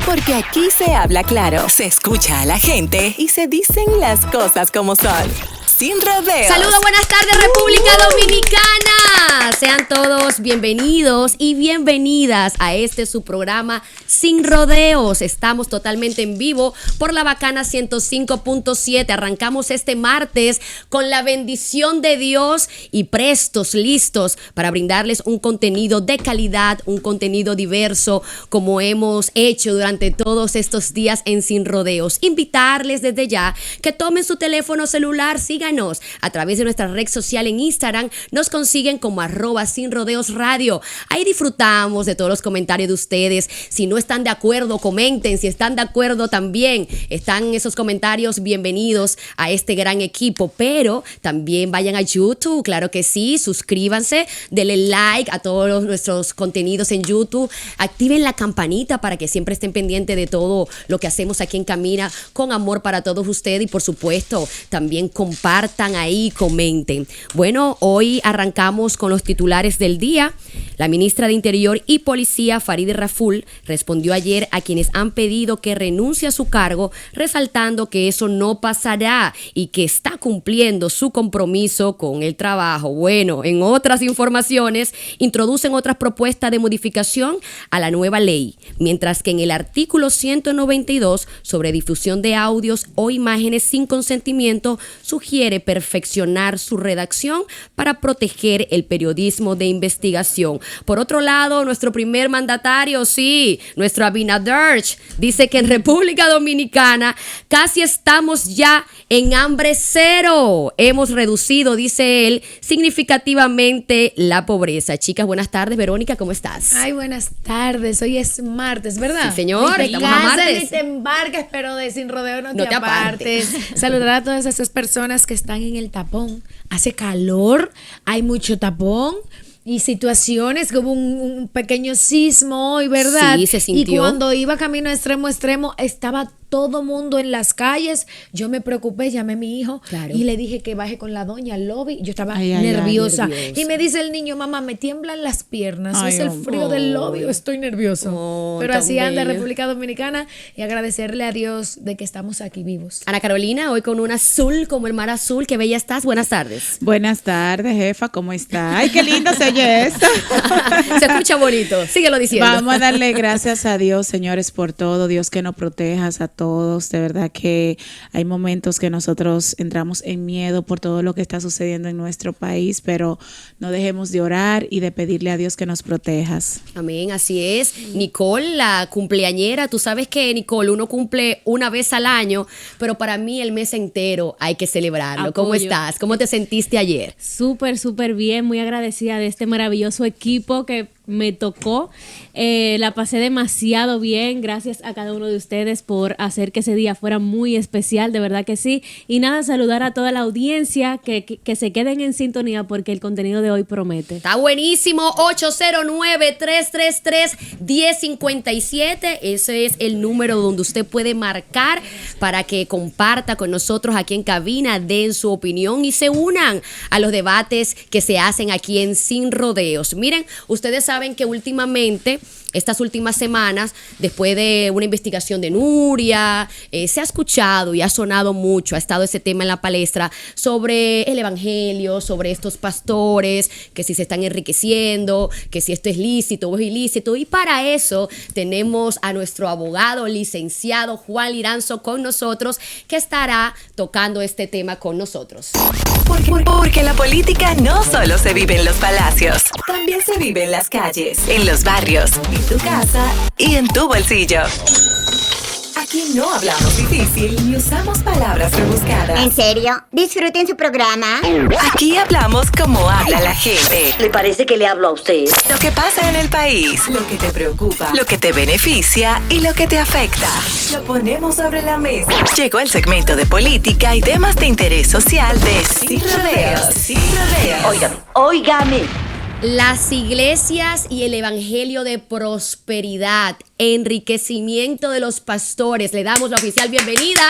Porque aquí se habla claro, se escucha a la gente y se dicen las cosas como son. Sin rodeos. Saludos, buenas tardes, República Dominicana. Sean todos bienvenidos y bienvenidas a su programa Sin Rodeos. Estamos totalmente en vivo por la Bacana 105.7. Arrancamos este martes con la bendición de Dios y prestos, listos para brindarles un contenido de calidad, un contenido diverso, como hemos hecho durante todos estos días en Sin Rodeos. Invitarles desde ya que tomen su teléfono celular, sigan a través de nuestra red social en Instagram. Nos consiguen como @sinrodeosradio. Ahí disfrutamos de todos los comentarios de ustedes. Si no están de acuerdo, comenten. Si están de acuerdo también, están esos comentarios bienvenidos a este gran equipo. Pero también vayan a YouTube, claro que sí. Suscríbanse, denle like a todos nuestros contenidos en YouTube. Activen la campanita para que siempre estén pendientes de todo lo que hacemos aquí en Camina con amor para todos ustedes. Y por supuesto, también compartan ahí, comenten. Bueno, hoy arrancamos con los titulares del día. La ministra de Interior y Policía, Farideh Raful, respondió ayer a quienes han pedido que renuncie a su cargo, resaltando que eso no pasará y que está cumpliendo su compromiso con el trabajo. Bueno, en otras informaciones, introducen otras propuestas de modificación a la nueva ley, mientras que en el artículo 192 sobre difusión de audios o imágenes sin consentimiento sugiere perfeccionar su redacción para proteger el periodismo de investigación. Por otro lado, nuestro primer mandatario, sí, nuestro Abinader, dice que en República Dominicana casi estamos ya en hambre cero. Hemos reducido, dice él, significativamente la pobreza. Chicas, buenas tardes. Verónica, ¿cómo estás? Ay, buenas tardes. Hoy es martes, ¿verdad? Sí, señor. Ni te estamos a martes. Ni te embarques, pero de Sin Rodeo no te apartes. Saludar a todas esas personas que están en el tapón. Hace calor, hay mucho tapón. Y situaciones, que hubo un pequeño sismo hoy, ¿verdad? Sí, se sintió. Y cuando iba camino extremo a extremo, estaba todo mundo en las calles. Yo me preocupé, llamé a mi hijo y le dije que baje con la doña al lobby. Yo estaba nerviosa. Y me dice el niño, mamá, me tiemblan las piernas. Es el frío del lobby, estoy nervioso. Pero así anda República Dominicana, y agradecerle a Dios de que estamos aquí vivos. Ana Carolina, hoy con un azul como el mar azul. Qué bella estás. Buenas tardes. Buenas tardes, jefa. ¿Cómo está? Ay, qué lindo se oye esto. Se escucha bonito. Síguelo diciendo. Vamos a darle gracias a Dios, señores, por todo. Dios, que nos protejas a todos. De verdad que hay momentos que nosotros entramos en miedo por todo lo que está sucediendo en nuestro país, pero no dejemos de orar y de pedirle a Dios que nos protejas. Amén, así es. Nicole, la cumpleañera, tú sabes que, Nicole, uno cumple una vez al año, pero para mí el mes entero hay que celebrarlo. Apoyo. ¿Cómo estás? ¿Cómo te sentiste ayer? Súper bien, muy agradecida de este maravilloso equipo que me tocó. La pasé demasiado bien. Gracias a cada uno de ustedes por hacer que ese día fuera muy especial, de verdad que sí. Y nada, saludar a toda la audiencia, que se queden en sintonía porque el contenido de hoy promete. Está buenísimo. 809-333-1057. Ese es el número donde usted puede marcar para que comparta con nosotros aquí en cabina, den su opinión y se unan a los debates que se hacen aquí en Sin Rodeos. Miren, ustedes saben que últimamente, estas últimas semanas, después de una investigación de Nuria, se ha escuchado y ha sonado mucho, ha estado ese tema en la palestra sobre el evangelio, sobre estos pastores, que si se están enriqueciendo, que si esto es lícito o es ilícito. Y para eso tenemos a nuestro abogado licenciado Juan Liranzo con nosotros, que estará tocando este tema con nosotros. Porque la política no solo se vive en los palacios, también se vive en las calles, en los barrios, en tu casa y en tu bolsillo. Aquí no hablamos difícil ni usamos palabras rebuscadas. ¿En serio? Disfruten su programa. Aquí hablamos como habla la gente. ¿Le parece que le hablo a usted? Lo que pasa en el país, lo que te preocupa, lo que te beneficia y lo que te afecta. Lo ponemos sobre la mesa. Llegó el segmento de política y temas de interés social de Sin Rodeos. Sin Rodeos. Óigame. Las iglesias y el evangelio de prosperidad, enriquecimiento de los pastores. Le damos la oficial bienvenida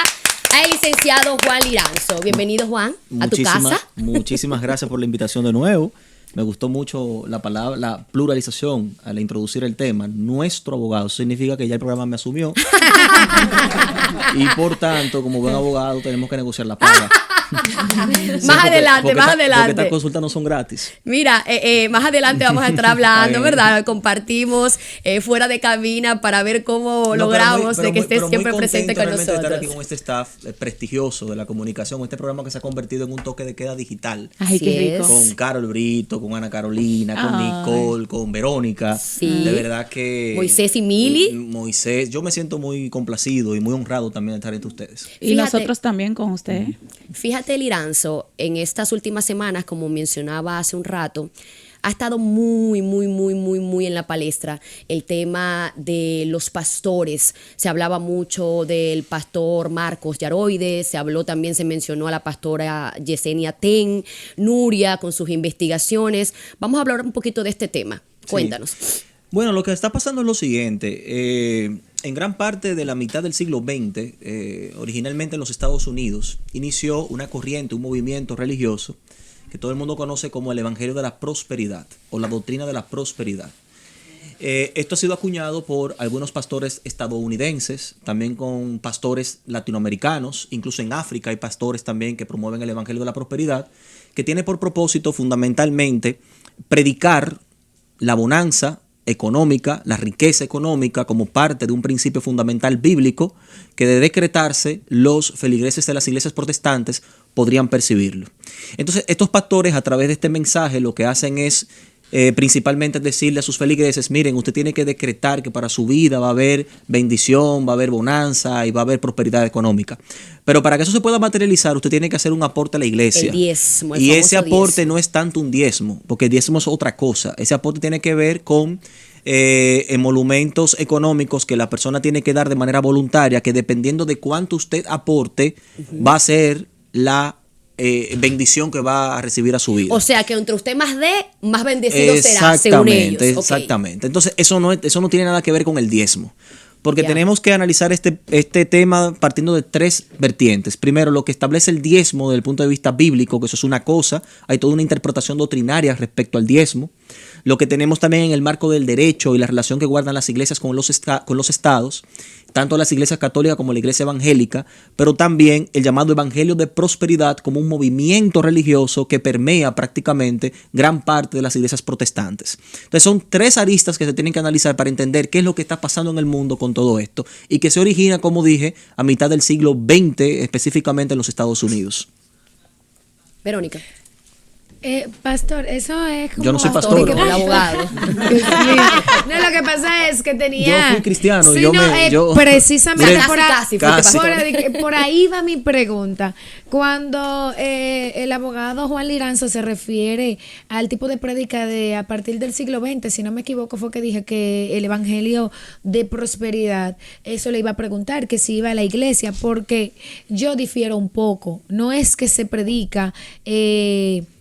al licenciado Juan Liranzo. Bienvenido, Juan, a tu casa. Muchísimas gracias por la invitación de nuevo. Me gustó mucho la palabra, la pluralización al introducir el tema. Nuestro abogado. Eso significa que ya el programa me asumió. Y por tanto, como buen abogado, tenemos que negociar la paga. Más adelante. Porque estas consultas no son gratis. Mira, más adelante vamos a estar hablando, ¿verdad? Compartimos fuera de cabina para ver cómo logramos de que estés siempre presente con nosotros. Estar aquí con este staff prestigioso de la comunicación, este programa que se ha convertido en un toque de queda digital. Ay, qué rico. Con Carol Brito, con Ana Carolina, con Nicole, con Verónica. Sí. De verdad que... Moisés y Mili. Moisés, yo me siento muy complacido y muy honrado también de estar entre ustedes. Y nosotros también con usted. Fíjate, Liranzo, en estas últimas semanas, como mencionaba hace un rato, ha estado muy en la palestra el tema de los pastores. Se hablaba mucho del pastor Marcos Yaroide, se mencionó a la pastora Yesenia Ten, Nuria con sus investigaciones. Vamos a hablar un poquito de este tema. Cuéntanos. Sí. Bueno, lo que está pasando es lo siguiente. En gran parte de la mitad del siglo XX, originalmente en los Estados Unidos, inició una corriente, un movimiento religioso que todo el mundo conoce como el Evangelio de la Prosperidad o la doctrina de la prosperidad. Esto ha sido acuñado por algunos pastores estadounidenses, también con pastores latinoamericanos, incluso en África hay pastores también que promueven el Evangelio de la Prosperidad, que tiene por propósito fundamentalmente predicar la bonanza económica, la riqueza económica como parte de un principio fundamental bíblico que de decretarse los feligreses de las iglesias protestantes podrían percibirlo. Entonces estos pastores a través de este mensaje lo que hacen es principalmente decirle a sus feligreses, miren, usted tiene que decretar que para su vida va a haber bendición, va a haber bonanza y va a haber prosperidad económica. Pero para que eso se pueda materializar, usted tiene que hacer un aporte a la iglesia. El diezmo, y ese aporte no es tanto un diezmo, porque el diezmo es otra cosa. Ese aporte tiene que ver con emolumentos económicos que la persona tiene que dar de manera voluntaria, que dependiendo de cuánto usted aporte, va a ser la bendición que va a recibir a su vida. O sea, que entre usted más dé, más bendecido será, según ellos. Exactamente. Entonces, eso no tiene nada que ver con el diezmo. Porque Ya. tenemos que analizar este tema partiendo de tres vertientes. Primero, lo que establece el diezmo desde el punto de vista bíblico, que eso es una cosa. Hay toda una interpretación doctrinaria respecto al diezmo. Lo que tenemos también en el marco del derecho y la relación que guardan las iglesias con los estados, tanto las iglesias católicas como la iglesia evangélica, pero también el llamado evangelio de prosperidad como un movimiento religioso que permea prácticamente gran parte de las iglesias protestantes. Entonces son tres aristas que se tienen que analizar para entender qué es lo que está pasando en el mundo con todo esto y que se origina, como dije, a mitad del siglo XX, específicamente en los Estados Unidos. Verónica. Pastor, eso es como... Yo no soy pastor. Como el abogado. No, lo que pasa es que tenía... Yo fui cristiano. Sí, precisamente por ahí va mi pregunta. Cuando el abogado Juan Liranzo se refiere al tipo de prédica de a partir del siglo XX, si no me equivoco, fue que dije que el evangelio de prosperidad, eso le iba a preguntar, que si iba a la iglesia, porque yo difiero un poco. No es que se predica...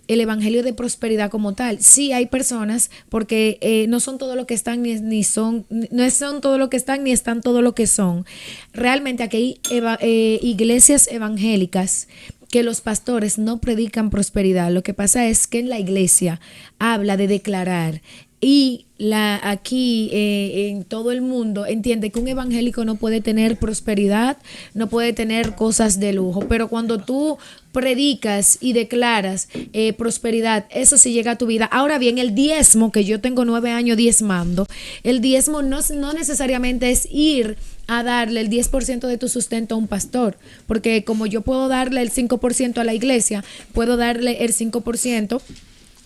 el evangelio de prosperidad como tal. Sí hay personas, porque no son todo lo que están no son todo lo que están ni están todo lo que son. Realmente aquí hay iglesias evangélicas que los pastores no predican prosperidad. Lo que pasa es que en la iglesia habla de declarar y aquí en todo el mundo entiende que un evangélico no puede tener prosperidad, no puede tener cosas de lujo, pero cuando tú predicas y declaras prosperidad, eso sí llega a tu vida. Ahora bien, el diezmo, que yo tengo 9 años diezmando, el diezmo no necesariamente es ir a darle el 10% de tu sustento a un pastor, porque como yo puedo darle el 5% a la iglesia, puedo darle el 5%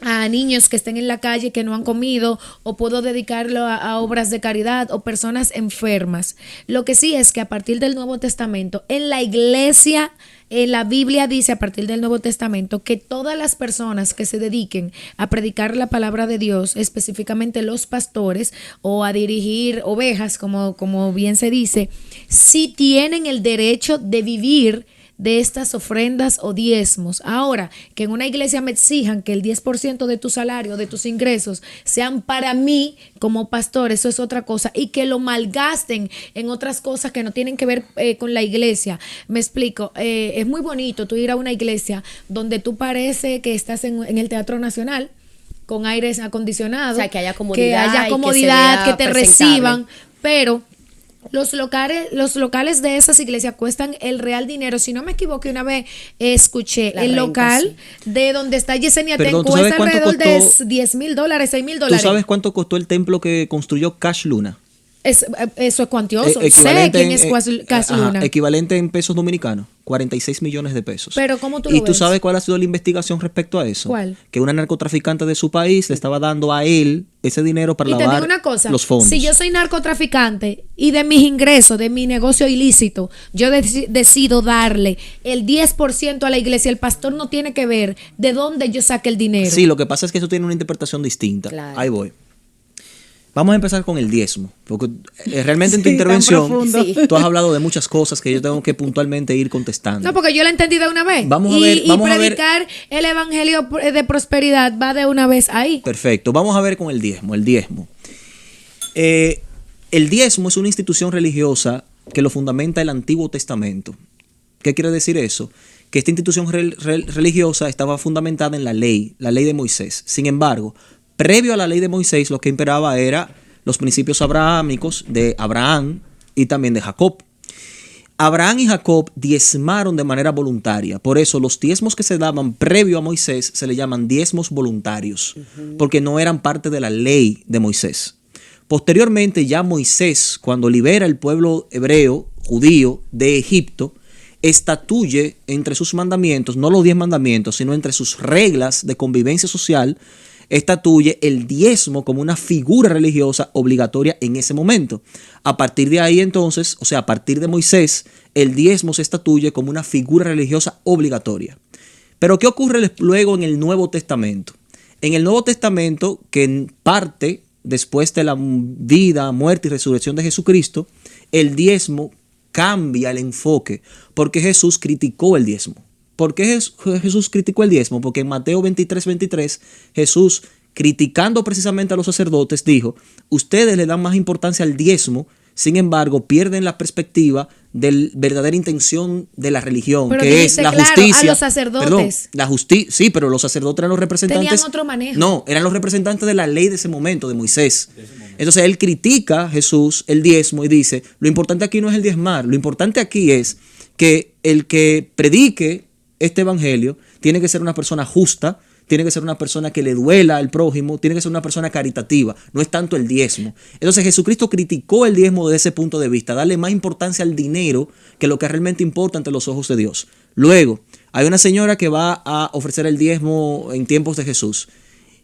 a niños que estén en la calle que no han comido, o puedo dedicarlo a obras de caridad o personas enfermas. Lo que sí es que a partir del Nuevo Testamento, en la iglesia, en la Biblia dice a partir del Nuevo Testamento que todas las personas que se dediquen a predicar la palabra de Dios, específicamente los pastores, o a dirigir ovejas, como bien se dice, sí tienen el derecho de vivir de estas ofrendas o diezmos. Ahora, que en una iglesia me exijan que el 10% de tu salario, de tus ingresos, sean para mí como pastor, eso es otra cosa, y que lo malgasten en otras cosas que no tienen que ver con la iglesia. Me explico, es muy bonito tú ir a una iglesia donde tú parece que estás en el Teatro Nacional, con aires acondicionados. O sea, que haya comodidad, que te reciban, pero los locales de esas iglesias cuestan el real dinero. Si no me equivoco, una vez escuché el local de donde está Yesenia Ten cuesta alrededor de $10,000, $6,000. ¿Tú sabes cuánto costó el templo que construyó Cash Luna? Eso es cuantioso. Sé quién es Cash Luna. Equivalente en pesos dominicanos, 46 millones de pesos. Pero ¿cómo tú lo ves? ¿Y tú sabes cuál ha sido la investigación respecto a eso? ¿Cuál? Que una narcotraficante de su país le estaba dando a él ese dinero para lavar los fondos. Si yo soy narcotraficante y de mis ingresos, de mi negocio ilícito, yo decido darle el 10% a la iglesia, el pastor no tiene que ver de dónde yo saque el dinero. Sí, lo que pasa es que eso tiene una interpretación distinta. Claro. Ahí voy. Vamos a empezar con el diezmo, porque realmente en tu intervención tú has hablado de muchas cosas que yo tengo que puntualmente ir contestando. No, porque yo la entendí de una vez. Vamos a ver, predicar el evangelio de prosperidad va de una vez ahí. Perfecto, vamos a ver con el diezmo. El diezmo es una institución religiosa que lo fundamenta el Antiguo Testamento. ¿Qué quiere decir eso? Que esta institución religiosa estaba fundamentada en la ley de Moisés. Sin embargo, previo a la ley de Moisés, lo que imperaba era los principios abrahámicos de Abraham y también de Jacob. Abraham y Jacob diezmaron de manera voluntaria. Por eso los diezmos que se daban previo a Moisés se le llaman diezmos voluntarios, porque no eran parte de la ley de Moisés. Posteriormente, ya Moisés, cuando libera el pueblo hebreo, judío, de Egipto, estatuye entre sus mandamientos, no los 10 mandamientos, sino entre sus reglas de convivencia social, estatuye el diezmo como una figura religiosa obligatoria en ese momento. A partir de ahí entonces, o sea, a partir de Moisés, el diezmo se estatuye como una figura religiosa obligatoria. Pero ¿qué ocurre luego en el Nuevo Testamento? En el Nuevo Testamento, que en parte después de la vida, muerte y resurrección de Jesucristo, el diezmo cambia el enfoque, porque Jesús criticó el diezmo. ¿Por qué Jesús criticó el diezmo? Porque en Mateo 23:23, Jesús, criticando precisamente a los sacerdotes, dijo: ustedes le dan más importancia al diezmo, sin embargo, pierden la perspectiva de la verdadera intención de la religión, pero que es la justicia. A los sacerdotes. Sí, pero los sacerdotes eran los representantes. Tenían otro manejo. No, eran los representantes de la ley de ese momento, de Moisés. Entonces él critica, Jesús, el diezmo y dice: lo importante aquí no es el diezmar, lo importante aquí es que el que predique este evangelio tiene que ser una persona justa, tiene que ser una persona que le duela al prójimo, tiene que ser una persona caritativa, no es tanto el diezmo. Entonces Jesucristo criticó el diezmo desde ese punto de vista, darle más importancia al dinero que lo que realmente importa ante los ojos de Dios. Luego, hay una señora que va a ofrecer el diezmo en tiempos de Jesús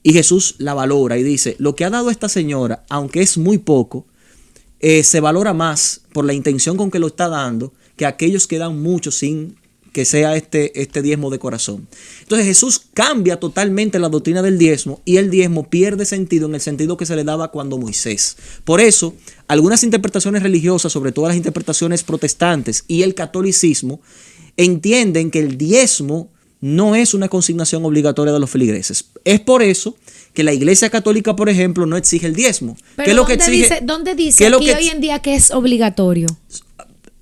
y Jesús la valora y dice: lo que ha dado esta señora, aunque es muy poco, se valora más por la intención con que lo está dando que aquellos que dan mucho sin que sea este diezmo de corazón. Entonces Jesús cambia totalmente la doctrina del diezmo y el diezmo pierde sentido en el sentido que se le daba cuando Moisés. Por eso, algunas interpretaciones religiosas, sobre todo las interpretaciones protestantes y el catolicismo, entienden que el diezmo no es una consignación obligatoria de los feligreses. Es por eso que la Iglesia Católica, por ejemplo, no exige el diezmo. Pero ¿qué es lo que exige? ¿Dónde dice aquí hoy en día que es obligatorio?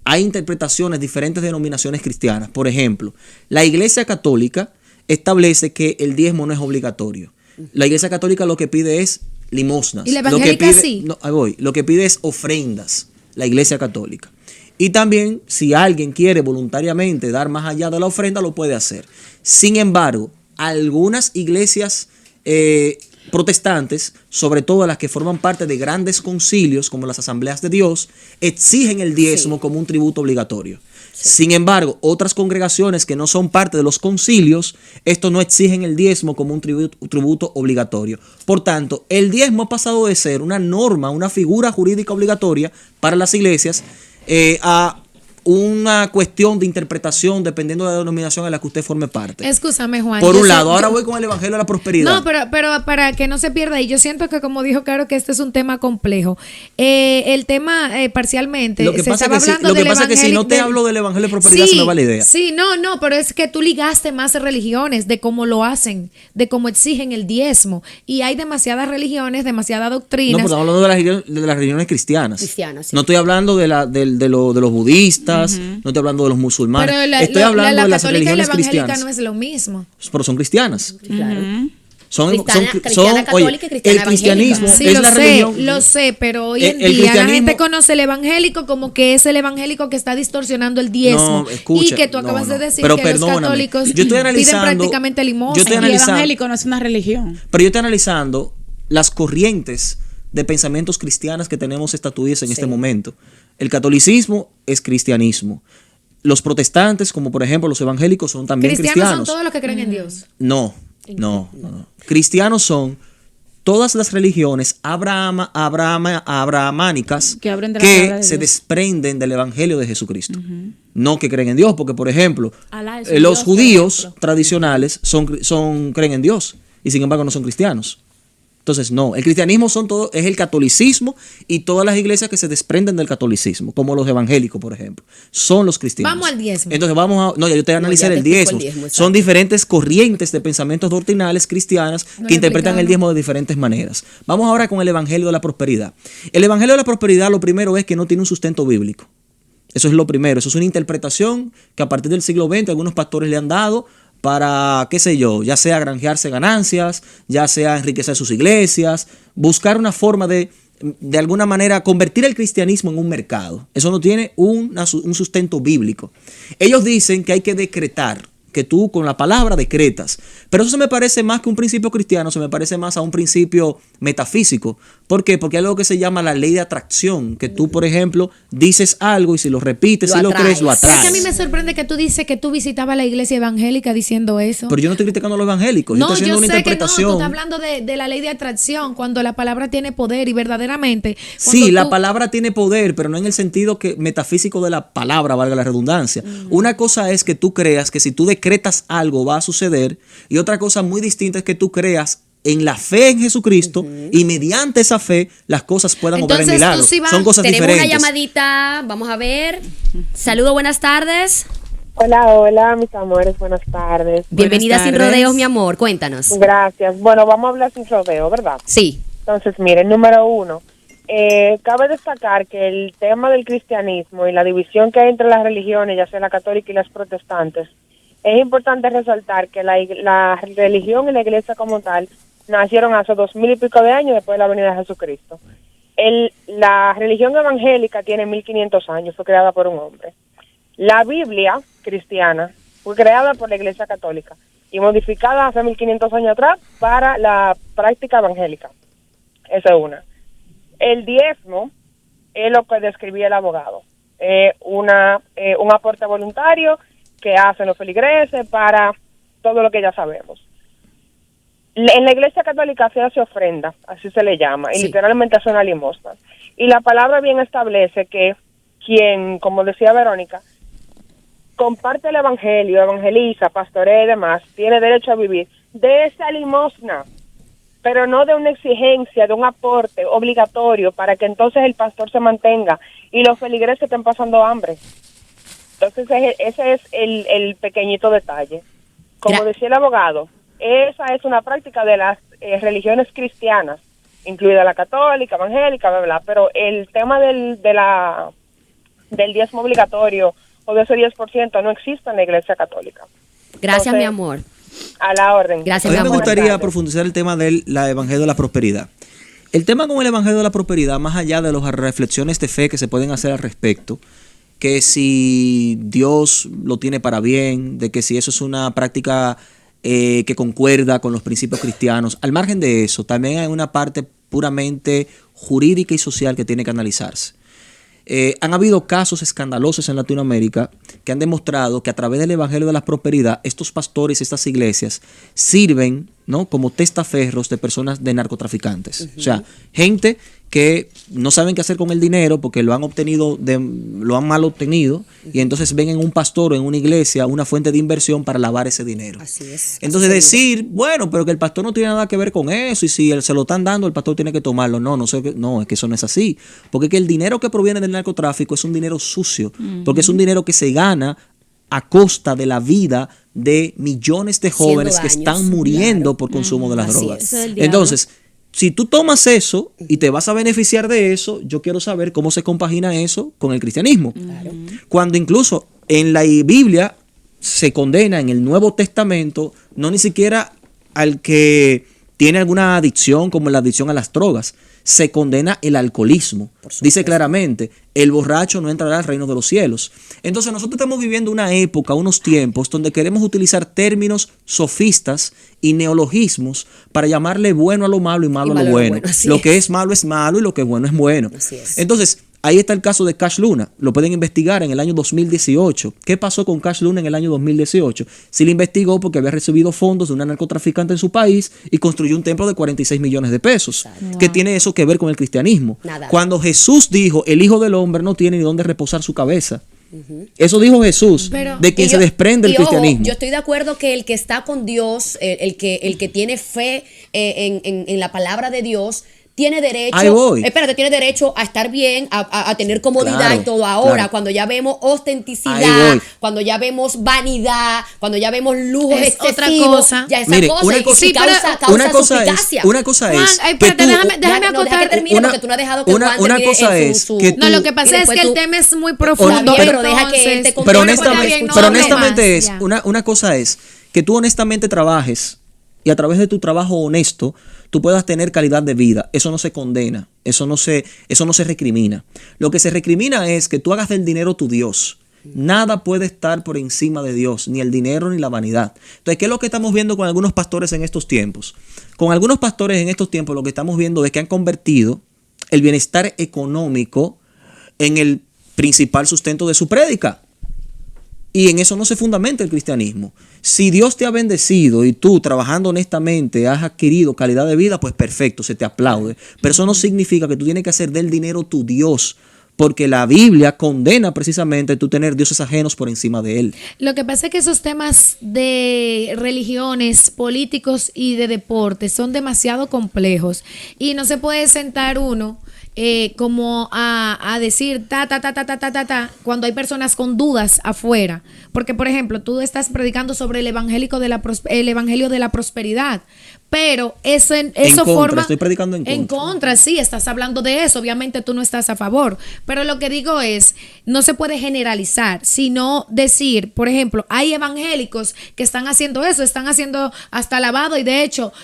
Hay interpretaciones, diferentes denominaciones cristianas. Por ejemplo, la Iglesia Católica establece que el diezmo no es obligatorio. La Iglesia Católica lo que pide es limosnas. ¿Y la evangélica sí? No, ahí voy. Lo que pide es ofrendas, la Iglesia Católica. Y también, si alguien quiere voluntariamente dar más allá de la ofrenda, lo puede hacer. Sin embargo, algunas iglesias protestantes, sobre todo las que forman parte de grandes concilios como las Asambleas de Dios, exigen el diezmo como un tributo obligatorio. Sin embargo, otras congregaciones que no son parte de los concilios, estos no exigen el diezmo como un tributo obligatorio. Por tanto, el diezmo ha pasado de ser una norma, una figura jurídica obligatoria para las iglesias, a una cuestión de interpretación dependiendo de la denominación a la que usted forme parte. Escúchame, Juan. Por un lado, ahora voy con el Evangelio de la Prosperidad. No, pero para que no se pierda, y yo siento que, como dijo Caro, que este es un tema complejo. El tema parcialmente lo que se pasa estaba hablando del es que si no te hablo del Evangelio de Prosperidad, se me va la idea. Sí, no, pero es que tú ligaste más religiones de cómo lo hacen, de cómo exigen el diezmo. Y hay demasiadas religiones, demasiadas doctrinas. No, pero estamos hablando de las religiones cristianas. Sí. No estoy hablando de los budistas. No estoy hablando de los musulmanes. Estoy hablando de las religiones cristianas. No es lo mismo. Pero son cristianas. Claro. O Cristiana católica y cristiana el cristianismo Sí, es la religión. lo sé, pero hoy en El día la cristianismo- gente conoce el evangélico como que es el evangélico que está distorsionando el diezmo. No, escucha, y que tú no, acabas no. de decir Pero que perdóname, los católicos yo estoy piden analizando- prácticamente limosna. yo estoy Y el analizando- evangélico no es una religión. Pero yo estoy analizando las corrientes de pensamientos cristianas que tenemos estatuidas en este momento. El catolicismo es cristianismo. Los protestantes, como por ejemplo los evangélicos, son también Cristianos cristianos. son todos los que creen en Dios. No. Cristianos son todas las religiones abrahamánicas Que abren de la palabra de se Dios. desprenden del evangelio de Jesucristo. No que creen en Dios, porque por ejemplo, Alá es un los Dios, por judíos ejemplo. tradicionales creen en Dios y sin embargo no son cristianos. Entonces, no, el cristianismo es el catolicismo y todas las iglesias que se desprenden del catolicismo, como los evangélicos, por ejemplo, son los cristianos. Vamos al diezmo. Entonces, no, ya yo te voy a analizar ya el te explico diezmo. el diezmo, exacto. Son diferentes corrientes de pensamientos doctrinales cristianas No que lo interpretan el explicamos. diezmo de diferentes maneras. Vamos ahora con el evangelio de la prosperidad. El evangelio de la prosperidad, lo primero es que no tiene un sustento bíblico. Eso es lo primero. Eso es una interpretación que a partir del siglo XX algunos pastores le han dado para, qué sé yo, ya sea granjearse ganancias, ya sea enriquecer sus iglesias, buscar una forma de alguna manera, convertir el cristianismo en un mercado. Eso no tiene un sustento bíblico. Ellos dicen que hay que decretar, que tú con la palabra decretas. Pero eso se me parece más que un principio cristiano, se me parece más a un principio metafísico. ¿Por qué? Porque hay algo que se llama la ley de atracción, que tú, por ejemplo, dices algo y si lo repites, Lo si lo atraes. crees, lo Es que atraes. a mí me sorprende que tú dices que tú visitabas la iglesia evangélica diciendo eso. Pero yo no estoy criticando a los evangélicos, No, yo estoy haciendo una sé que no, tú interpretación. estás hablando de la ley de atracción, cuando la palabra tiene poder y verdaderamente. Sí, cuando la tú- palabra tiene poder, pero no en el sentido metafísico de la palabra, valga la redundancia. Una cosa es que tú creas que si tú decretas algo va a suceder, y otra cosa muy distinta es que tú creas en la fe en Jesucristo y mediante esa fe las cosas puedan obrar en Entonces, tú milagros. sí vas- Son cosas Tenemos diferentes. una llamadita, vamos a ver. Saludos, buenas tardes. Hola, mis amores, buenas tardes. Bienvenida Sin tardes. Rodeos, mi amor, cuéntanos. Gracias. Bueno, vamos a hablar sin rodeo, ¿verdad? Sí, Entonces, miren, número uno, cabe destacar que el tema del cristianismo y la división que hay entre las religiones, ya sea la católica y las protestantes, es importante resaltar que la religión y la iglesia como tal nacieron hace 2000 y pico de años después de la venida de Jesucristo. La religión evangélica tiene 1500 años, fue creada por un hombre. La Biblia cristiana fue creada por la Iglesia Católica y modificada hace 1500 años atrás para la práctica evangélica. Esa es una. El diezmo es lo que describía el abogado. Un aporte voluntario que hacen los feligreses para todo lo que ya sabemos. En la Iglesia Católica se hace ofrenda, así se le llama, y Sí. literalmente es una limosna. Y la palabra bien establece que quien, como decía Verónica, comparte el evangelio, evangeliza, pastorea y demás, tiene derecho a vivir de esa limosna, pero no de una exigencia, de un aporte obligatorio para que entonces el pastor se mantenga y los feligreses estén pasando hambre. Entonces ese es el pequeñito detalle. Como decía el abogado, esa es una práctica de las religiones cristianas, incluida la católica, evangélica, bla, bla, pero el tema del diezmo obligatorio o de ese 10% no existe en la Iglesia Católica. gracias, Entonces, mi amor. A la orden. Gracias, A mí mi me amor. gustaría Buenas tardes. profundizar el tema del evangelio de la prosperidad. El tema con el evangelio de la prosperidad, más allá de las reflexiones de fe que se pueden hacer al respecto, que si Dios lo tiene para bien, de que si eso es una práctica que concuerda con los principios cristianos, al margen de eso, también hay una parte puramente jurídica y social que tiene que analizarse. Han habido casos escandalosos en Latinoamérica que han demostrado que a través del Evangelio de la Prosperidad, estos pastores, estas iglesias, sirven, ¿no?, como testaferros de personas de narcotraficantes. O sea, gente que no saben qué hacer con el dinero porque lo han mal obtenido, y entonces ven en un pastor o en una iglesia una fuente de inversión para lavar ese dinero. Así es. Entonces decir, bueno, pero que el pastor no tiene nada que ver con eso, y si él se lo están dando, el pastor tiene que tomarlo. No, es que eso no es así. Porque que el dinero que proviene del narcotráfico es un dinero sucio, porque es un dinero que se gana a costa de la vida de millones de jóvenes que daños, están muriendo por consumo de las Así drogas. es. Eso es el diablo. Entonces, si tú tomas eso y te vas a beneficiar de eso, yo quiero saber cómo se compagina eso con el cristianismo. Cuando incluso en la Biblia se condena en el Nuevo Testamento, no ni siquiera al que tiene alguna adicción como la adicción a las drogas, se condena el alcoholismo. Dice claramente, el borracho no entrará al reino de los cielos. Entonces nosotros estamos viviendo una época, unos tiempos donde queremos utilizar términos sofistas y neologismos para llamarle bueno a lo malo y malo a lo bueno. Lo que es malo y lo que es bueno es bueno. Entonces, ahí está el caso de Cash Luna. Lo pueden investigar en el año 2018. ¿Qué pasó con Cash Luna en el año 2018? Sí le investigó porque había recibido fondos de una narcotraficante en su país y construyó un templo de 46 millones de pesos. ¿Qué tiene eso que ver con el cristianismo? Nada. Cuando Jesús dijo, el Hijo del Hombre no tiene ni dónde reposar su cabeza. Eso dijo Jesús, de quien se desprende el cristianismo. Yo estoy de acuerdo que el que está con Dios, el que tiene fe en la palabra de Dios, tiene derecho, tiene derecho a estar bien, a tener comodidad y todo. Ahora, cuando ya vemos ostenticidad, cuando ya vemos vanidad, cuando ya vemos lujos excesivos, otra cosa. Ya esa cosa causa una cosa es déjame acotar. Una cosa es que no, lo que pasa es que el tema es muy profundo, pero deja que él te pero honestamente es una cosa es que tú honestamente trabajes y a través de tu trabajo honesto tú puedas tener calidad de vida. Eso no se condena, eso no se recrimina. Lo que se recrimina es que tú hagas del dinero tu Dios. Nada puede estar por encima de Dios, ni el dinero ni la vanidad. Entonces, ¿qué es lo que estamos viendo con algunos pastores en estos tiempos? Con algunos pastores en estos tiempos lo que estamos viendo es que han convertido el bienestar económico en el principal sustento de su prédica. Y en eso no se fundamenta el cristianismo. Si Dios te ha bendecido y tú trabajando honestamente has adquirido calidad de vida, pues perfecto, se te aplaude. Pero eso no significa que tú tienes que hacer del dinero tu Dios, porque la Biblia condena precisamente tú tener dioses ajenos por encima de él. Lo que pasa es que esos temas de religiones, políticos y de deportes son demasiado complejos y no se puede sentar uno como a decir cuando hay personas con dudas afuera. Porque, por ejemplo, tú estás predicando sobre el evangelio de la prosperidad, pero eso forma... Estoy predicando en contra, sí, estás hablando de eso, obviamente tú no estás a favor, pero lo que digo es, no se puede generalizar, sino decir, por ejemplo, hay evangélicos que están haciendo eso, están haciendo hasta lavado y de hecho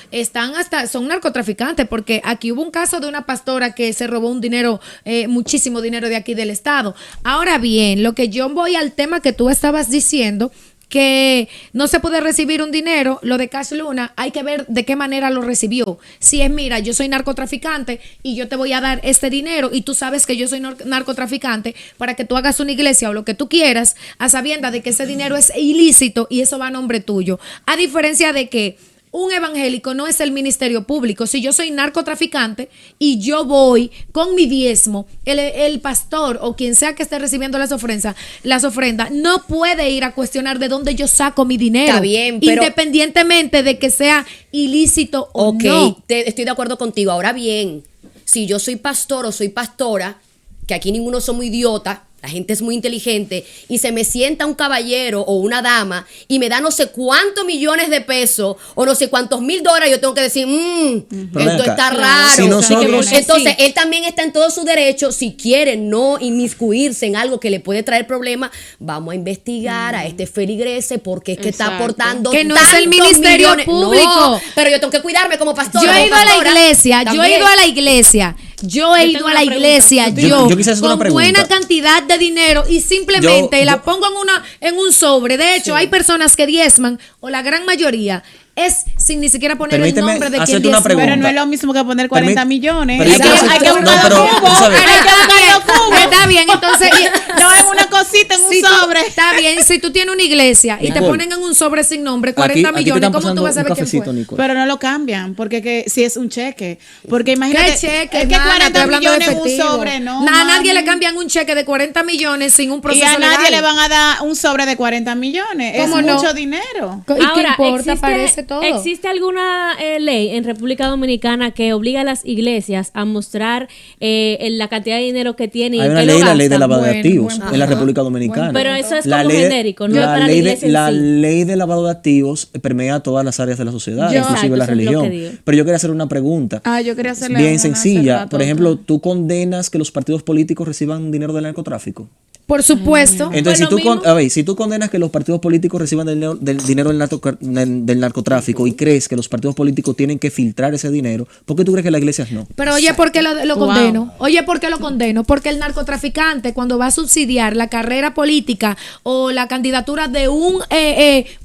son narcotraficantes, porque aquí hubo un caso de una pastora que se robó un dinero, muchísimo dinero de aquí del estado. Ahora bien, lo que yo voy al tema que tú estabas diciendo, que no se puede recibir un dinero, lo de Cash Luna, hay que ver de qué manera lo recibió. Si es, mira, yo soy narcotraficante y yo te voy a dar este dinero y tú sabes que yo soy narcotraficante para que tú hagas una iglesia o lo que tú quieras, a sabiendas de que ese dinero es ilícito y eso va a nombre tuyo. A diferencia de que un evangélico no es el ministerio público. Si yo soy narcotraficante y yo voy con mi diezmo, el pastor o quien sea que esté recibiendo las ofrendas, no puede ir a cuestionar de dónde yo saco mi dinero. Está bien, pero independientemente de que sea ilícito o no. Estoy de acuerdo contigo. Ahora bien, si yo soy pastor o soy pastora, que aquí ninguno somos idiotas, la gente es muy inteligente, y se me sienta un caballero o una dama y me da no sé cuántos millones de pesos o no sé cuántos $1,000, yo tengo que decir, esto está raro. Si nosotros, entonces, él también está en todo su derecho, si quiere no inmiscuirse en algo que le puede traer problemas, vamos a investigar a este feligrese porque es que está aportando que no es el ministerio público. No, pero yo tengo que cuidarme como pastora. Yo he ido a la iglesia, yo he ido a la iglesia con buena cantidad de dinero y simplemente la pongo en un sobre. De hecho, hay personas que diezman, o la gran mayoría es sin ni siquiera poner el nombre de quien diezma. Pero no es lo mismo que poner 40 millones. Hay que buscar los cubos. Está bien, entonces no es una cosita en un sobre. Está bien, si tú tienes una iglesia y te ponen en un sobre sin nombre 40 millones, ¿cómo tú vas a saber quién fue? Nicole. Pero no lo cambian, porque si es un cheque. Porque imagínate, ¿qué cheque? es que 40 millones en un sobre, no. A nadie le cambian un cheque de 40 millones sin un proceso legal. Y a nadie legal. le van a dar un sobre de 40 millones. Es mucho dinero. ¿Y qué importa? Parece todo. ¿Existe alguna ley en República Dominicana que obliga a las iglesias a mostrar la cantidad de dinero que tienen y hay que la ley de lavado de activos en la República Dominicana. Pero eso es como genérico, no es para la iglesia la ley de lavado de activos permea todas las áreas de la sociedad, inclusive la religión. Pero yo quería hacer una pregunta. Yo quería hacerle bien sencilla. Por ejemplo, ¿tú condenas que los partidos políticos reciban dinero del narcotráfico? Por supuesto. Entonces, si tú condenas que los partidos políticos reciban del dinero del narcotráfico y crees que los partidos políticos tienen que filtrar ese dinero, ¿por qué tú crees que las iglesias no? Pero oye, ¿por qué lo condeno? Oye, ¿por qué lo condeno? Porque el narcotraficante, cuando va a subsidiar la carrera política o la candidatura de un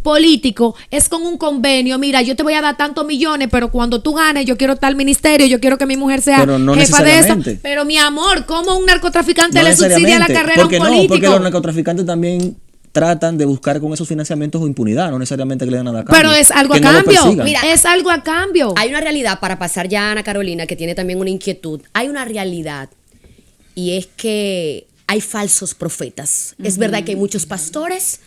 político, es con un convenio. Mira, yo te voy a dar tantos millones, pero cuando tú ganes, yo quiero tal ministerio, yo quiero que mi mujer sea jefa de eso. Pero mi amor, ¿cómo un narcotraficante le subsidia la carrera a un político? Porque los narcotraficantes también tratan de buscar con esos financiamientos o impunidad, no necesariamente que le den nada a cambio. Pero es algo a cambio. Mira, es algo a cambio. Hay una realidad, para pasar ya a Ana Carolina, que tiene también una inquietud. Hay una realidad, y es que hay falsos profetas. Es verdad que hay muchos pastores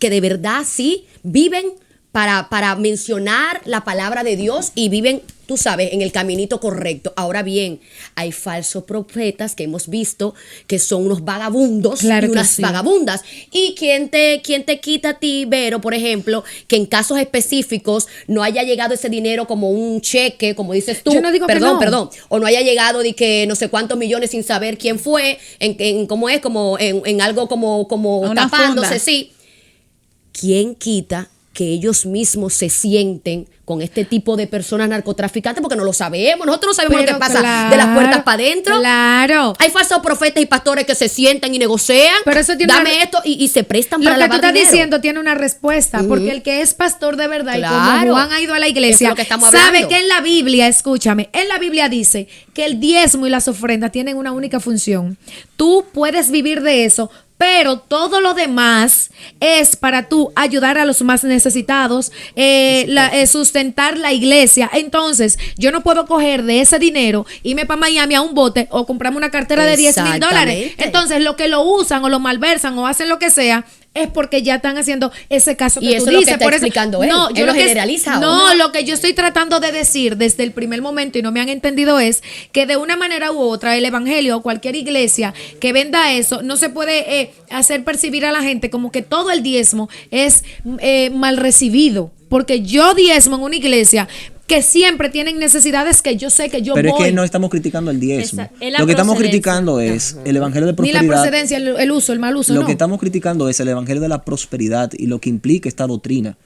que de verdad sí viven para mencionar la palabra de Dios y viven, tú sabes, en el caminito correcto. Ahora bien, hay falsos profetas que hemos visto que son unos vagabundos y unas vagabundas. ¿Y quién te quita a ti, Vero, por ejemplo, que en casos específicos no haya llegado ese dinero como un cheque, como dices tú? Yo no digo perdón. O no haya llegado de que no sé cuántos millones sin saber quién fue, en algo como tapándose, funda. Sí. ¿Quién quita que ellos mismos se sienten con este tipo de personas narcotraficantes? Porque no lo sabemos. Nosotros no sabemos lo que pasa de las puertas para adentro. Claro. Hay falsos profetas y pastores que se sientan y negocian. Pero eso tiene esto y se prestan para lavar dinero. Lo que tú estás diciendo tiene una respuesta, porque el que es pastor de verdad, y como Juan ha ido a la iglesia, sabe que en la Biblia, escúchame, en la Biblia dice que el diezmo y las ofrendas tienen una única función. Tú puedes vivir de eso, pero todo lo demás es para tú ayudar a los más necesitados, sustentar la iglesia. Entonces, yo no puedo coger de ese dinero, irme para Miami a un bote o comprarme una cartera de $10,000. Entonces, lo que lo usan o lo malversan o hacen lo que sea, es porque ya están haciendo ese caso que y eso tú es dices. Lo que está explicando él. No, yo lo generaliza. Lo que yo estoy tratando de decir desde el primer momento y no me han entendido es que de una manera u otra el evangelio o cualquier iglesia que venda eso no se puede hacer percibir a la gente como que todo el diezmo es mal recibido. Porque yo diezmo en una iglesia que siempre tienen necesidades que yo sé que yo Pero voy. es que no estamos criticando el diezmo. Lo que estamos criticando es el evangelio de prosperidad. Ni la procedencia, el uso, el mal uso. Lo que estamos criticando es el evangelio de la prosperidad y lo que implica esta doctrina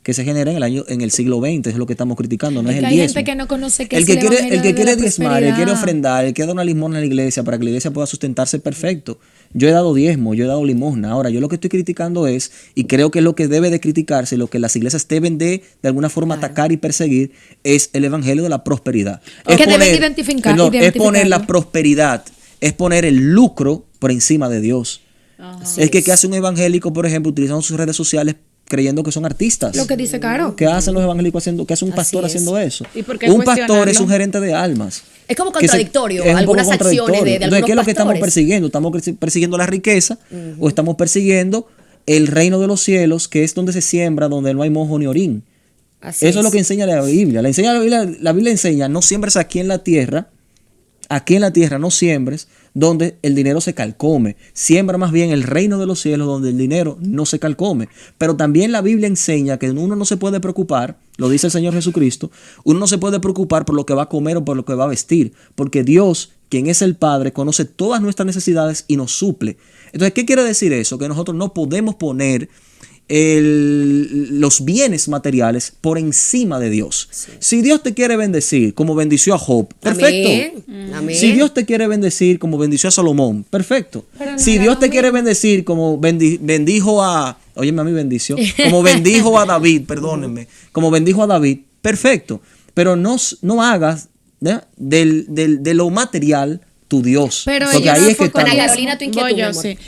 que se genera en el siglo XX. Es lo que estamos criticando, no es el diezmo. Hay gente que no conoce el que quiere diezmar, el que quiere ofrendar, el que da una limosna a la iglesia para que la iglesia pueda sustentarse, perfecto. Yo he dado diezmo, yo he dado limosna. Ahora, yo lo que estoy criticando es, y creo que es lo que debe de criticarse, lo que las iglesias deben de alguna forma atacar y perseguir, es el evangelio de la prosperidad. Que deben identificar. Es poner la prosperidad, es poner el lucro por encima de Dios. Es que hace un evangélico, por ejemplo, utilizando sus redes sociales creyendo que son artistas. Lo que dice Caro. ¿Qué hacen los evangélicos haciendo? ¿Qué hace un pastor haciendo eso? Un pastor es un gerente de almas. Es como contradictorio, algunas acciones de algunos Entonces, ¿qué es lo que estamos pastores? persiguiendo? ¿Estamos persiguiendo la riqueza o estamos persiguiendo el reino de los cielos, que es donde se siembra, donde no hay mojo ni orín? Eso es lo que enseña la Biblia. La Biblia enseña, no siembres aquí en la tierra no siembres donde el dinero se calcome. Siembra más bien el reino de los cielos donde el dinero no se calcome. Pero también la Biblia enseña que uno no se puede preocupar, lo dice el Señor Jesucristo, uno no se puede preocupar por lo que va a comer o por lo que va a vestir, porque Dios, quien es el Padre, conoce todas nuestras necesidades y nos suple. Entonces, ¿qué quiere decir eso? Que nosotros no podemos poner los bienes materiales por encima de Dios. Sí. Si Dios te quiere bendecir como bendició a Job, perfecto. Amén. Si Dios te quiere bendecir como bendició a Salomón, perfecto. Si Dios te quiere bendecir como bendijo a, óyeme a mi bendición, como bendijo a David, perdónenme, como bendijo a David, perfecto. Pero no hagas de lo material tu Dios. Pero porque ahí es que está. Carolina, tu inquietud,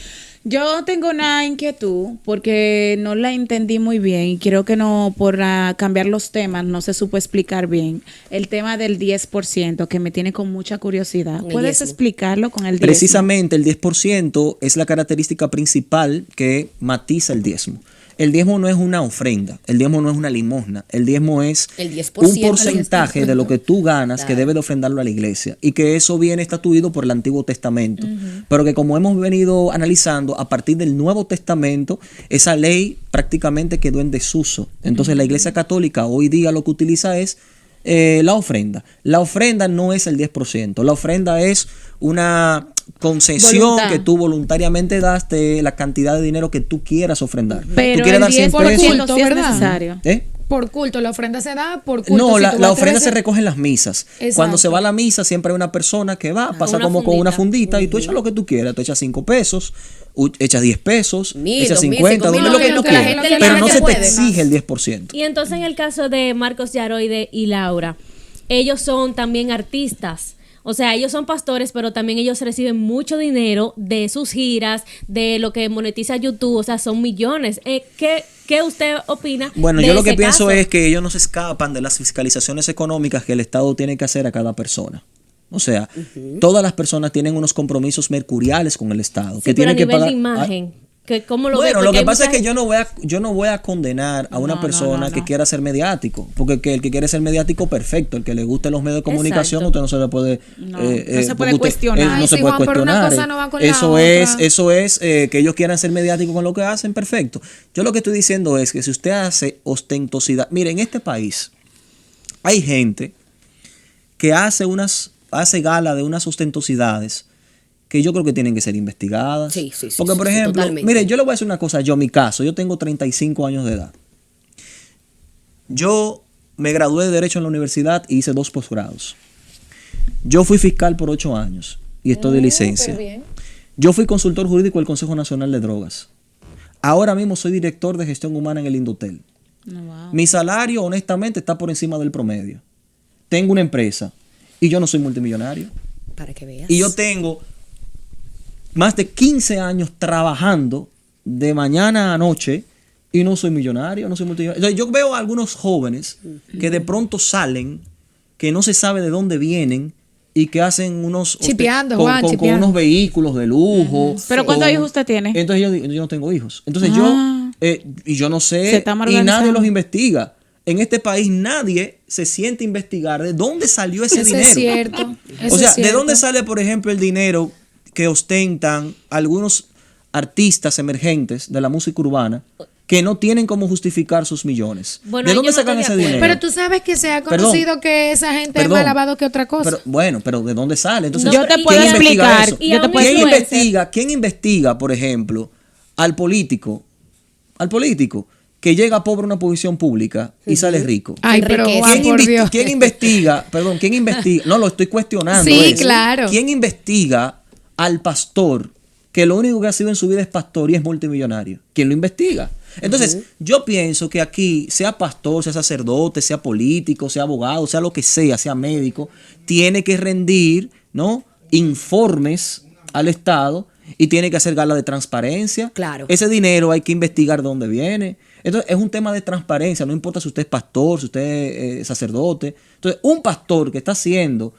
Yo tengo una inquietud porque no la entendí muy bien y creo que no, por cambiar los temas, no se supo explicar bien. El tema del 10% que me tiene con mucha curiosidad. ¿Puedes explicarlo con el 10%? Precisamente el 10% es la característica principal que matiza el diezmo. El diezmo no es una ofrenda, el diezmo no es una limosna, el diezmo es el 10%, un porcentaje de lo que tú ganas que debe de ofrendarlo a la iglesia y que eso viene estatuido por el Antiguo Testamento, pero que como hemos venido analizando a partir del Nuevo Testamento, esa ley prácticamente quedó en desuso. Entonces la Iglesia Católica hoy día lo que utiliza es la ofrenda. La ofrenda no es el 10%, la ofrenda es una concesión que tú voluntariamente das de la cantidad de dinero que tú quieras ofrendar. Pero tú quieres dar 100 por pesos. culto, Sí es ¿verdad? necesario. Por culto, la ofrenda se da por culto. No, Si la tú vas a ofrenda hacer- se recoge en las misas. Exacto. Cuando se va a la misa, siempre hay una persona que va, pasa una como con una fundita. fundita y tú echas lo que tú quieras. Tú echas 5 pesos, echas 10 pesos, 1.000, echas 2.000, 50, 5.000, lo que tú lo que la quieras. gente le Pero diga no que se te puede. exige el 10%. Y entonces en el caso de Marcos Yaroide y Laura, ellos son también artistas. O sea, ellos son pastores, pero también ellos reciben mucho dinero de sus giras, de lo que monetiza YouTube, o sea, son millones. ¿Qué usted opina? Bueno, de yo lo que ese pienso caso? es que ellos no se escapan de las fiscalizaciones económicas que el Estado tiene que hacer a cada persona. O sea, todas las personas tienen unos compromisos mercuriales con el Estado. Sí, que pero a tienen que nivel pagar. de imagen. ¿Cómo lo ve? Bueno, lo Porque que hay pasa es mucha que yo no voy a condenar a una persona no. que quiera ser mediático, porque el que quiere ser mediático, perfecto, el que le guste los medios de comunicación, Exacto. usted no se le puede No se puede porque cuestionar. no Ay, se sí, puede Juan, pero una cuestionar. cosa no va con la Eso otra. es que ellos quieran ser mediáticos con lo que hacen, perfecto. Yo lo que estoy diciendo es que si usted hace ostentosidad, mire, en este país hay gente que hace gala de unas ostentosidades que yo creo que tienen que ser investigadas. Sí, sí, sí, Porque, sí, por sí, ejemplo, totalmente. mire, yo le voy a decir una cosa, mi caso, yo tengo 35 años de edad. Yo me gradué de Derecho en la universidad y hice 2 posgrados. Yo fui fiscal por 8 años y estoy de licencia. Yo fui consultor jurídico del Consejo Nacional de Drogas. Ahora mismo soy director de gestión humana en el Indotel. Mi salario, honestamente, está por encima del promedio. Tengo una empresa y yo no soy multimillonario. Para que veas. Y yo tengo más de 15 años trabajando de mañana a noche y no soy millonario, no soy multimillonario. Entonces, yo veo a algunos jóvenes que de pronto salen, que no se sabe de dónde vienen y que hacen unos Chipeando, con, Juan, con chipeando. unos vehículos de lujo. ¿Pero cuántos hijos usted tiene? Entonces yo no tengo hijos. Entonces y yo no Se sé, está mal y nadie organizando. los investiga. En este país nadie se siente a investigar de dónde salió ese Eso dinero. es cierto. Eso O sea, es ¿de cierto. dónde sale, por ejemplo, el dinero que ostentan algunos artistas emergentes de la música urbana que no tienen cómo justificar sus millones? Bueno, ¿De ahí dónde yo no sacan estoy ese de acuerdo. dinero? Pero tú sabes que se ha Perdón. conocido que esa gente es Perdón. más lavado que otra cosa. Pero ¿de dónde sale? Entonces, No, Yo te ¿quién puedo investiga explicar, eso? y a un ¿Quién influencer. quién investiga, por ejemplo, al político que llega pobre a una posición pública y sale rico? Ay, pero Enriquece. Juan, por Dios. ¿Quién investiga? No, lo estoy cuestionando. Sí, claro. ¿Quién investiga al pastor que lo único que ha sido en su vida es pastor y es multimillonario? ¿Quién lo investiga? Entonces, yo pienso que aquí, sea pastor, sea sacerdote, sea político, sea abogado, sea lo que sea médico, tiene que rendir, ¿no?, informes al Estado y tiene que hacer gala de transparencia. Claro. Ese dinero hay que investigar de dónde viene. Entonces, es un tema de transparencia, no importa si usted es pastor, si usted es sacerdote. Entonces, un pastor que está haciendo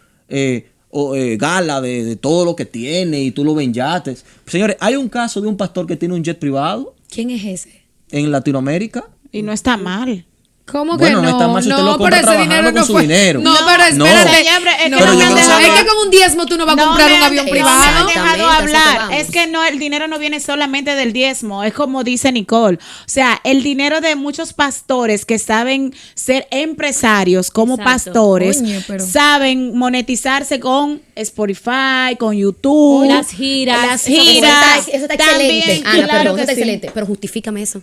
gala de todo lo que tiene y tú lo ves en yates. Señores, hay un caso de un pastor que tiene un jet privado ¿Quién es ese? en Latinoamérica. Y no está mal. ¿Cómo que Bueno, no? no está mal si usted lo pero compra ese trabajando dinero con no su fue. dinero. No, pero No. espérate. Señores, es que No, no me han es dejado- que con un diezmo tú no vas a comprar un avión No privado. me han dejado Exactamente, hablar. eso te Es que no, el dinero no viene solamente del diezmo, es como dice Nicole. O sea, el dinero de muchos pastores que saben ser empresarios como Exacto. pastores, Coño, pero- saben monetizarse con Spotify, con YouTube. Las giras. Las Eso giras. Eso está También, excelente. Ana, claro perdón, que eso está sí. excelente. Pero justifícame eso.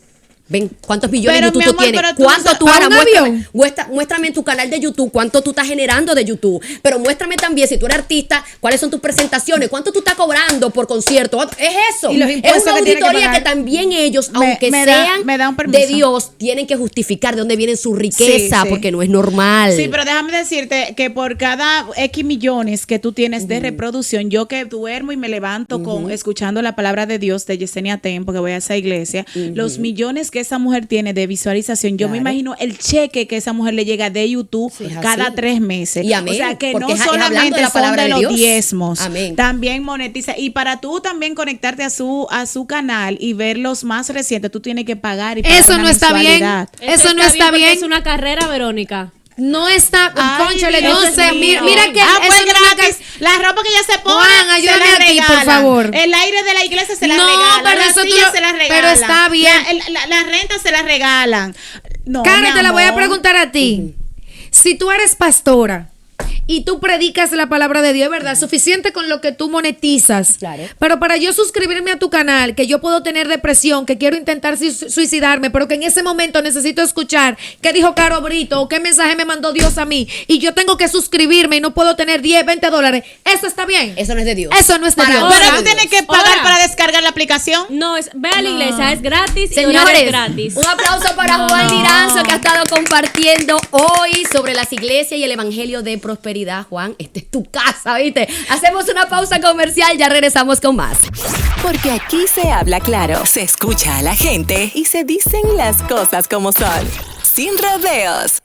Ven, ¿cuántos millones Pero, de YouTube mi tú amor, tienes? pero tú ¿Cuánto no tú sabes- ganas? ¿Para un Muéstrame, avión? muéstrame en tu canal de YouTube cuánto tú estás generando de YouTube. Pero muéstrame también, si tú eres artista, cuáles son tus presentaciones, cuánto tú estás cobrando por concierto. Es eso. Y los Es impuestos una que tiene que auditoría que, pagar. también ellos, Me- aunque me da- sean me da un permiso. de Dios, tienen que justificar de dónde viene su riqueza, Sí, sí. porque no es normal. Sí, pero déjame decirte que por cada X millones que tú tienes de reproducción, yo que duermo y me levanto con escuchando la palabra de Dios de Yesenia Ten, porque voy a esa iglesia, los millones que esa mujer tiene de visualización, yo me Claro. imagino el cheque que esa mujer le llega de YouTube Sí, es cada así. 3 meses. Y amén, o sea, que porque no es hablando de solamente la son palabra de de los Dios. diezmos, Amén. también monetiza. Y para tú también conectarte a su canal y ver los más recientes, tú tienes que pagar y pagar Eso una no está bien. mensualidad. Eso no está porque bien. Es una carrera, Verónica. No está, Ay, cónchale, Dios no sé, mío. mira que pues eso no es una gratis. La ropa que ella se pone, Juan, se ayúdame la aquí, por regalan. favor. El aire de la iglesia se la No, regalan. pero Las eso tú sillas lo- se las pero regalan. está bien. La renta se la regalan. No, Karen, mi te la voy a amor. preguntar a ti. Si tú eres pastora y tú predicas la palabra de Dios, es verdad, suficiente con lo que tú monetizas. Claro. Pero para yo suscribirme a tu canal, que yo puedo tener depresión, que quiero intentar suicidarme, pero que en ese momento necesito escuchar qué dijo Caro Brito o qué mensaje me mandó Dios a mí, y yo tengo que suscribirme y no puedo tener 10, 20 dólares, ¿eso está bien? Eso no es de Dios. Eso no es de Dios. Pero tú tienes que pagar para descargar la aplicación. No, ve a la iglesia, es gratis. Señores, y es gratis. un aplauso para Juan Liranzo, que ha estado compartiendo hoy sobre las iglesias y el evangelio de prosperidad. Juan, esta es tu casa, ¿viste? Hacemos una pausa comercial, ya regresamos con más. Porque aquí se habla claro, se escucha a la gente y se dicen las cosas como son. Sin rodeos.